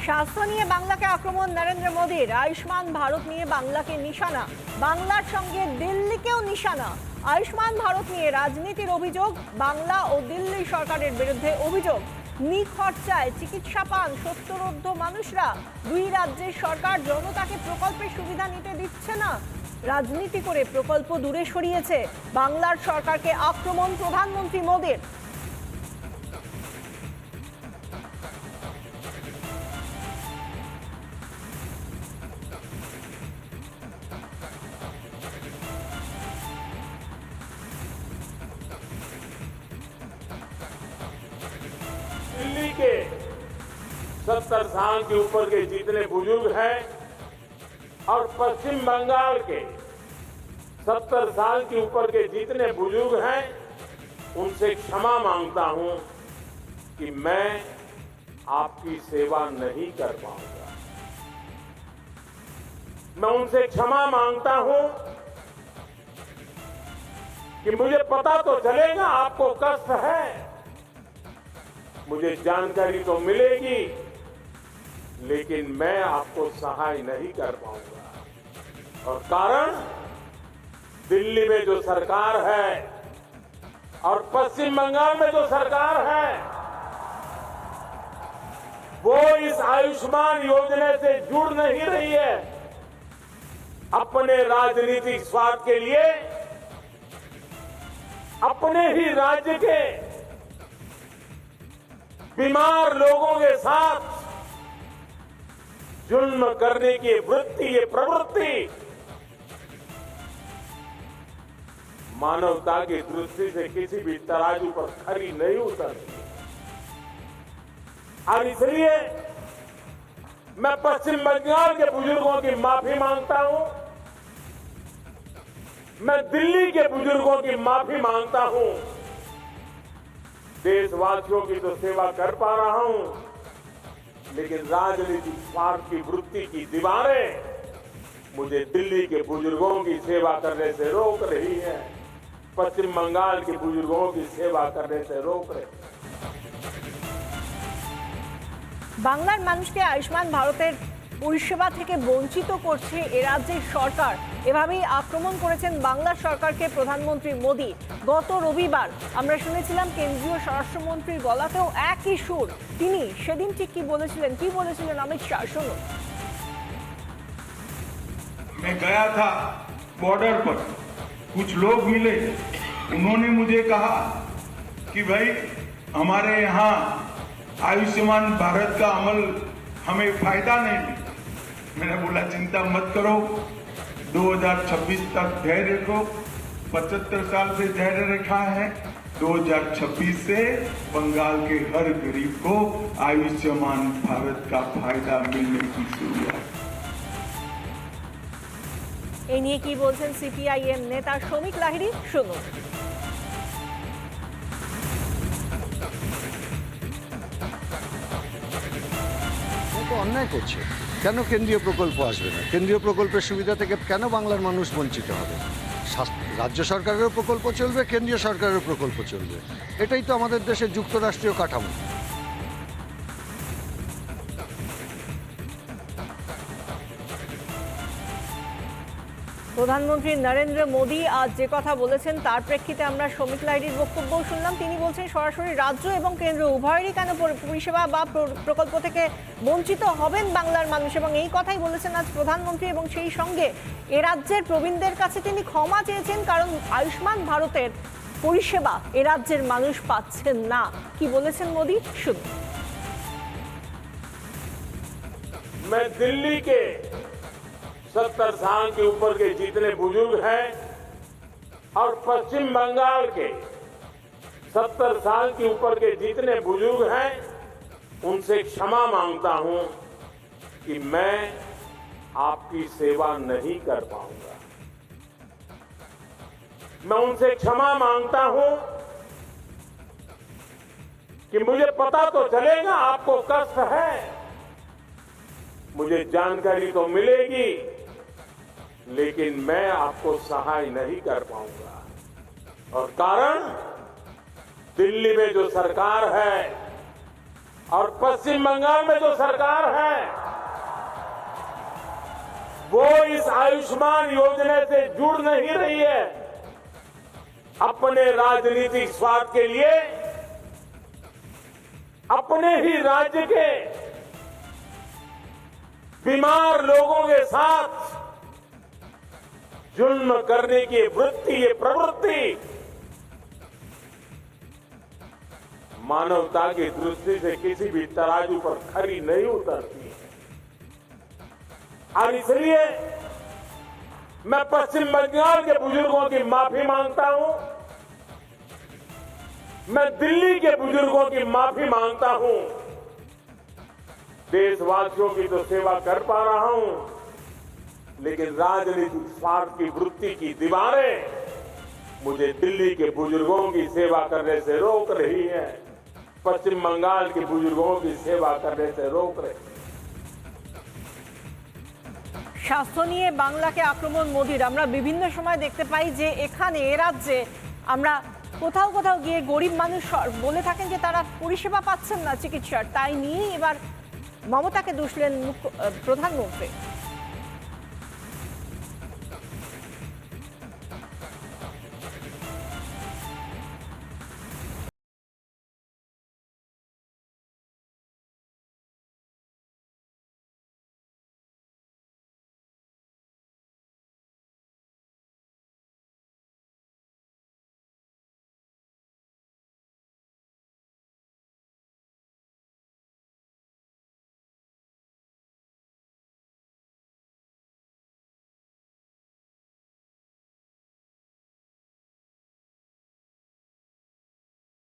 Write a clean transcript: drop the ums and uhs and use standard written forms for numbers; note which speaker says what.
Speaker 1: স্বাস্থ্য নিয়ে বাংলাকে আক্রমণ নরেন্দ্র মোদীর। আয়ুষ্মান ভারত নিয়ে বাংলাকে নিশানা, বাংলার সঙ্গে দিল্লিকেও নিশানা। আয়ুষ্মান ভারত নিয়ে রাজনীতির অভিযোগ, বাংলা ও দিল্লি সরকারের বিরুদ্ধে অভিযোগ। নিখরচায় চিকিৎসা পান সত্তরোর্ধ্ব মানুষরা। দুই রাজ্যের সরকার জনতাকে প্রকল্পের সুবিধা নিতে দিচ্ছে না, রাজনীতি করে প্রকল্প দূরে সরিয়েছে। বাংলার সরকারকে আক্রমণ প্রধানমন্ত্রী মোদীর।
Speaker 2: दिल्ली के 70 साल के ऊपर के जितने बुजुर्ग हैं और पश्चिम बंगाल के 70 साल के ऊपर के जितने बुजुर्ग हैं, उनसे क्षमा मांगता हूं कि मैं आपकी सेवा नहीं कर पाऊंगा। मैं उनसे क्षमा मांगता हूं कि मुझे पता तो चलेगा आपको कष्ट है, मुझे जानकारी तो मिलेगी, लेकिन मैं आपको सहाय नहीं कर पाऊंगा। और कारण, दिल्ली में जो सरकार है और पश्चिम बंगाल में जो सरकार है, वो इस आयुष्मान योजना से जुड़ नहीं रही है। अपने राजनीतिक स्वार्थ के लिए अपने ही राज्य के बीमार लोगों के साथ जुल्म करने की वृत्ति, ये प्रवृत्ति मानवता की दृष्टि से किसी भी तराजू पर खरी नहीं उतरती। और इसलिए मैं पश्चिम बंगाल के बुजुर्गों की माफी मांगता हूं, मैं दिल्ली के बुजुर्गों की माफी मांगता हूं। देशवासियों की तो सेवा कर पा रहा हूं, लेकिन राजनीतिक स्वार्थ की वृत्ति की दीवारें मुझे दिल्ली के बुजुर्गों की सेवा करने से रोक रही है, पश्चिम बंगाल के बुजुर्गों की सेवा करने से रोक रही है।
Speaker 1: বাংলার মানুষকে আয়ুষ্মান ভারতের পরিষেবা থেকে বঞ্চিত করছে এ রাজ্যের সরকার, এভাবেই আক্রমণ করেছেন বাংলার সরকারকে প্রধানমন্ত্রী মোদী। গত রবিবার আমরা শুনেছিলাম কেন্দ্রীয় স্বরাষ্ট্রমন্ত্রীর গলাতেও একই সুর। তিনি সেদিন ঠিক কি বলেছিলেন অমিত শাহ, শুনুন।
Speaker 3: मैं गया था बॉर्डर पर, कुछ लोग मिले, उन्होंने मुझे कहा कि भाई हमारे यहाँ आयुष्मान भारत का अमल हमें फायदा नहीं मिला। मैंने बोला चिंता मत करो, 2026 तक धैर्य रखो, 75 साल से धैर्य रखा है। 2026 से बंगाल के हर गरीब को आयुष्मान भारत का फायदा मिलने की शुरुआत।
Speaker 1: এই নিয়ে কি বলছেন সিপিআইএম নেতা শ্রমিক লাহিড়ী, শুনুন।
Speaker 4: অন্যায় করছে, কেন কেন্দ্রীয় প্রকল্প আসবে না? কেন্দ্রীয় প্রকল্পের সুবিধা থেকে কেন বাংলার মানুষ বঞ্চিত হবে? রাজ্য সরকারেরও প্রকল্প চলবে, কেন্দ্রীয় সরকারেরও প্রকল্প চলবে। এটাই তো আমাদের দেশের যুক্তরাষ্ট্রীয় কাঠামো।
Speaker 1: প্রধানমন্ত্রী নরেন্দ্র মোদী আজ যে কথা বলেছেন তার প্রেক্ষিতে আমরা শ্রমিক লাহিড়ীর বক্তব্যও শুনলাম। তিনি বলছেন সরাসরি রাজ্য এবং কেন্দ্র উভয়েরই কেন পরিষেবা বা প্রকল্প থেকে বঞ্চিত হবেন বাংলার মানুষ, এবং এই কথাই বলেছেন আজ প্রধানমন্ত্রী। এবং সেই সঙ্গে এ রাজ্যের প্রবীণদের কাছে তিনি ক্ষমা চেয়েছেন, কারণ আয়ুষ্মান ভারতের পরিষেবা এ রাজ্যের মানুষ পাচ্ছেন না। কি বলেছেন মোদী, শুনুন।
Speaker 2: मैं दिल्ली के 70 साल के ऊपर के जितने बुजुर्ग हैं और पश्चिम बंगाल के 70 साल के ऊपर के जितने बुजुर्ग हैं, उनसे क्षमा मांगता हूं कि मैं आपकी सेवा नहीं कर पाऊंगा। मैं उनसे क्षमा मांगता हूं कि मुझे पता तो चलेगा आपको कष्ट है, मुझे जानकारी तो मिलेगी, लेकिन मैं आपको सहाय नहीं कर पाऊंगा। और कारण, दिल्ली में जो सरकार है और पश्चिम बंगाल में जो सरकार है वो इस आयुष्मान योजना से जुड़ नहीं रही है। अपने राजनीतिक स्वार्थ के लिए अपने ही राज्य के बीमार लोगों के साथ जुल्म करने की ये प्रवृत्ति मानवता की दृष्टि से किसी भी तराजू पर खरी नहीं उतरती है। और इसलिए मैं पश्चिम बंगाल के बुजुर्गों की माफी मांगता हूं, मैं दिल्ली के बुजुर्गों की माफी मांगता हूं। देशवासियों की तो सेवा कर पा रहा हूं, लेकिन राजनीतिक स्वार्थ की वृत्ति की दीवारें मुझे दिल्ली के बुजुर्गों की सेवा करने से रोक रही है, पश्चिम बंगाल के बुजुर्गों की सेवा करने से रोक रही है।
Speaker 1: স্বাস্থ্য নিয়ে বাংলাকে আক্রমণ মোদির আমরা বিভিন্ন সময় দেখতে পাই যে এখানে এ রাজ্যে আমরা কোথাও কোথাও গিয়ে গরিব মানুষ বলে থাকেন যে তারা পরিষেবা পাচ্ছেন না চিকিৎসার, তাই নিয়েই এবার মমতাকে দুষলেন প্রধানমন্ত্রী।